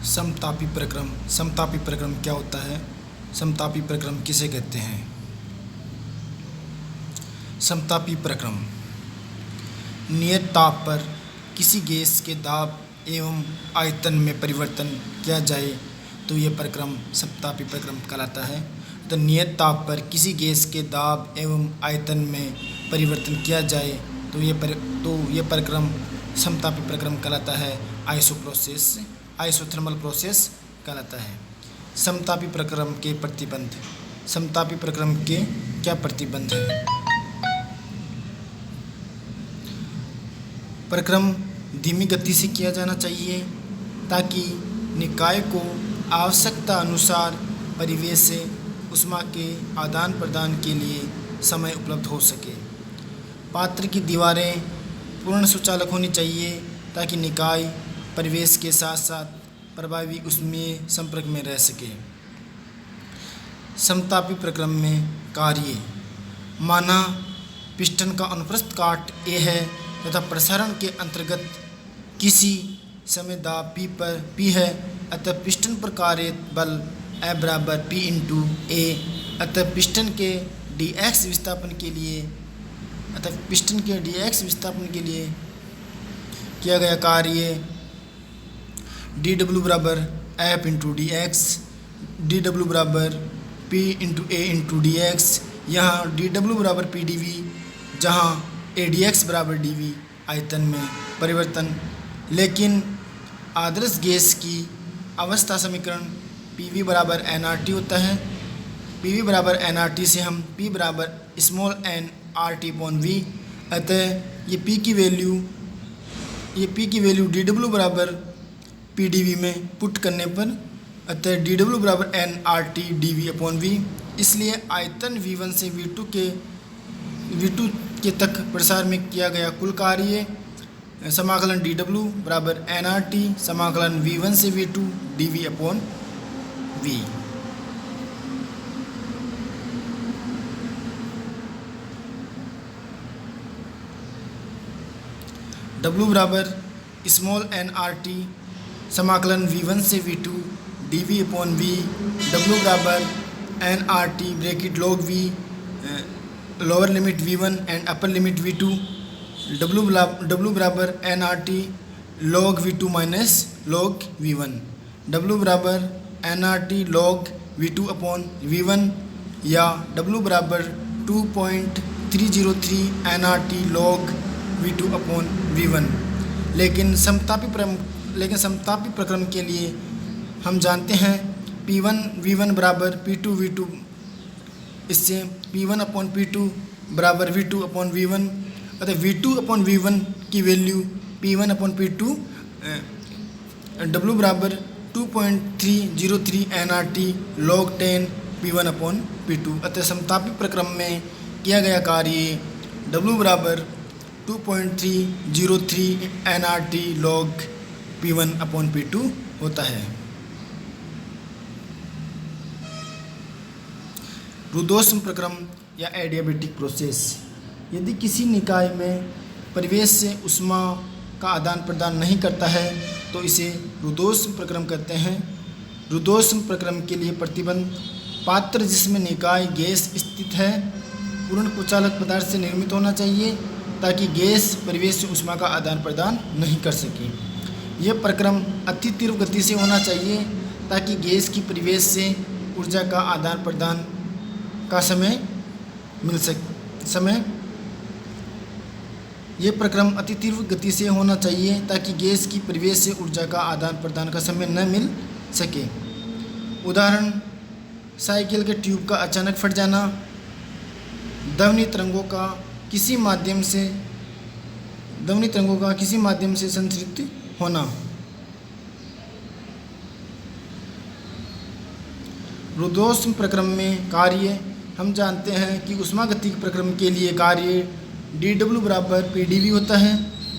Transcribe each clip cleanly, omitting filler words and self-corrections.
समतापी प्रक्रम। समतापी प्रक्रम क्या होता है? समतापी प्रक्रम किसे कहते हैं? समतापी प्रक्रम नियत ताप पर किसी गैस के दाब एवं आयतन में परिवर्तन किया जाए तो यह प्रक्रम समतापी प्रक्रम कहलाता है। तो नियत ताप पर किसी गैस के दाब एवं आयतन में परिवर्तन किया जाए तो यह प्रक्रम समतापी प्रक्रम कहलाता है। आइसोथर्मल प्रोसेस कहलाता है। समतापी प्रक्रम के प्रतिबंध। समतापी प्रक्रम के क्या प्रतिबंध हैं? प्रक्रम धीमी गति से किया जाना चाहिए ताकि निकाय को आवश्यकता अनुसार परिवेश से ऊष्मा के आदान प्रदान के लिए समय उपलब्ध हो सके। पात्र की दीवारें पूर्ण सुचालक होनी चाहिए ताकि निकाय परिवेश के साथ साथ प्रभावी ऊष्मीय संपर्क में रह सके। समतापी प्रक्रम में कार्य। माना पिस्टन का अनुप्रस्थ काट ए है तथा प्रसारण के अंतर्गत किसी समय दाब P है, अतः पिस्टन पर कार्यरत बल F बराबर P इंटू ए। अतः पिस्टन के dx विस्थापन के लिए किया गया कार्य dw बराबर F into D x, dw बराबर P इंटू ए इंटू डी एक्स। यहाँ dw बराबर PdV, जहाँ AdX बराबर dV आयतन में परिवर्तन। लेकिन आदर्श गैस की अवस्था समीकरण PV बराबर nRT होता है। PV बराबर nRT से हम P बराबर स्मॉल n RT/V, अतः ये P की वैल्यू dw बराबर PdV में पुट करने पर अतः dw बराबर nRT dV/V। इसलिए आयतन V1 से V2 के तक प्रसार में किया गया कुल कार्य समाकलन dw बराबर nRT समाकलन V1 से V2 dV/V। W बराबर स्मॉल nRT समाकलन V1 से V2 dV/V। W बराबर nRT bracket log V lower limit V1 and upper limit V2। W बराबर nRT log V2 minus log V1। W बराबर nRT log V2/V1 या W बराबर 2.303 nRT log V2/V1। लेकिन समतापी प्रक्रम के लिए हम जानते हैं P1 V1 बराबर P2 V2। इससे P1/P2 बराबर V2/V1, अतः V2/V1 की वैल्यू P1/P2 W बराबर 2.303 nRT log 10 P1/P2। अतः समतापी प्रक्रम में किया गया कार्य W बराबर 2.303 nRT log P1/P2 होता है। रुद्धोष्म प्रक्रम या एडियाबेटिक प्रोसेस। यदि किसी निकाय में परिवेश से ऊष्मा का आदान प्रदान नहीं करता है तो इसे रुद्धोष्म प्रक्रम कहते हैं। रुद्धोष्म प्रक्रम के लिए प्रतिबंध। पात्र जिसमें निकाय गैस स्थित है पूर्ण कुचालक पदार्थ से निर्मित होना चाहिए ताकि गैस परिवेश से ऊष्मा का आदान प्रदान नहीं कर सके। यह प्रक्रम अति तीव्र गति से होना चाहिए ताकि गैस की परिवेश से ऊर्जा का आदान प्रदान का समय मिल सके। यह प्रक्रम अति तीव्र गति से होना चाहिए ताकि गैस की परिवेश से ऊर्जा का आदान प्रदान का समय न मिल सके। उदाहरण साइकिल के ट्यूब का अचानक फट जाना, ध्वनि तरंगों का किसी माध्यम से संचरित होना। रुद्धोष्म प्रक्रम में कार्य। हम जानते हैं कि ऊष्मागतिक प्रक्रम के लिए कार्य dW बराबर PdV होता है,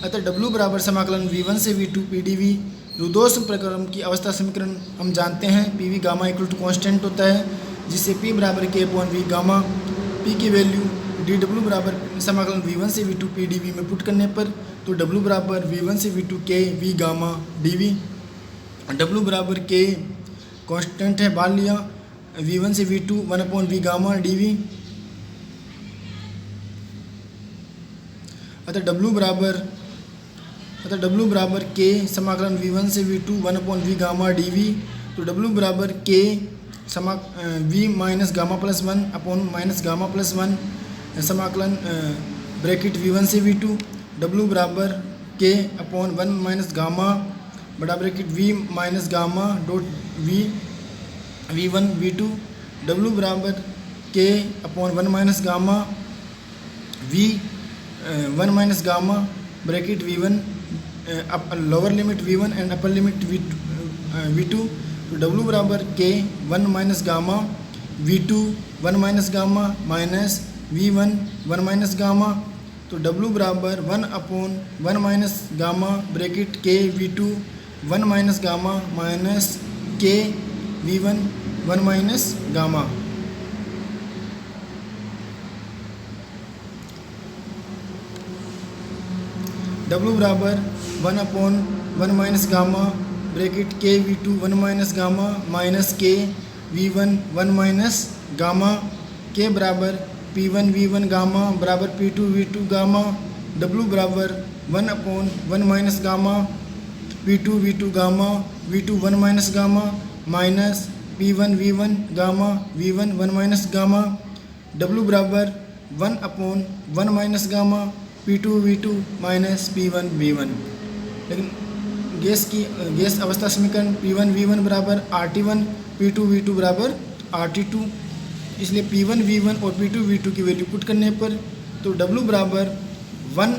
अतः W बराबर समाकलन V1 से V2 PdV। रुद्धोष्म प्रक्रम की अवस्था समीकरण हम जानते हैं PV gamma equal to constant होता है, जिससे P बराबर K/V गामा। P की वैल्यू dW बराबर समाकलन V1 से V2 PdV में पुट करने पर तो W बराबर V1 से V2 K V gamma dV। W बराबर के कांस्टेंट है, बाल लिया, V1 से V2 1/V गामा dV। अतः W बराबर के समाकलन V1 से V2 1/V गामा dV। तो W बराबर के V minus gamma plus 1 upon minus gamma plus 1 समाकलन ब्रैकेट V1 से V2। W बराबर के अपॉन 1 माइनस गामा बड़ा bracket V minus gamma dot V1 V2। W बराबर के upon 1 minus gamma V 1 minus gamma bracket V1 lower limit V1 and upper limit V2। तो W बराबर के 1 minus gamma V2 1 minus gamma minus V1 1 minus gamma. तो W बराबर 1 upon 1 minus gamma bracket के V2 1 minus gamma minus के V1 1 minus gamma. W बराबर 1 upon 1 minus gamma bracket के V2 1 minus gamma minus के V1 1 minus gamma के बराबर P1 V1 gamma बराबर P2 V2 गामा। W बराबर 1 upon 1 minus gamma P2 V2 gamma V2 1 minus gamma minus P1 V1 gamma V1 1 minus gamma. W बराबर 1 upon 1 minus gamma P2 V2 minus P1 V1। लेकिन gas अवस्था समीकरण P1 V1 बराबर RT1 P2 V2 बराबर RT2। इसलिए P1 V1 और P2 V2 की value put करने पर तो W बराबर 1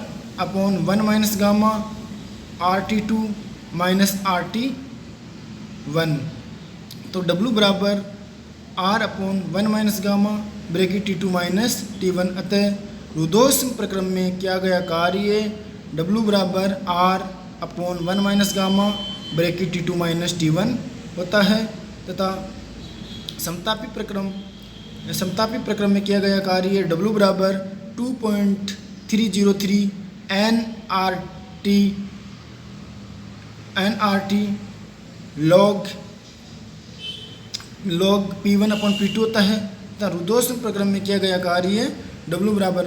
upon 1 minus gamma RT2 minus RT1। तो W बराबर R upon 1 minus gamma bracket T2 minus T1। अतः रुदोष प्रक्रम में किया गया कार्य W बराबर R upon 1 minus gamma bracket T2 minus T1 होता है तथा समतापी प्रक्रम में किया गया कार्य W बराबर 2.303 nRT log P1 upon P2 होता है तथा रुदोष प्रक्रम में किया गया कार्य W बराबर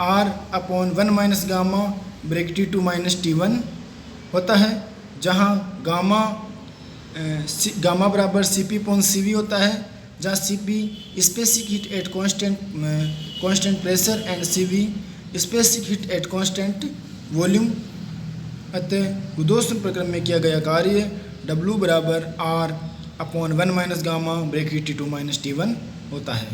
R upon 1 minus gamma bracket T2 minus T1 होता है, जहाँ गामा बराबर Cp अपॉन Cv होता है, जहाँ Cp specific heat at constant pressure and Cv specific heat at constant volume. अतः रुदोष प्रक्रम में किया गया कार्य W बराबर R upon 1 minus gamma bracket T2 minus T1 होता है।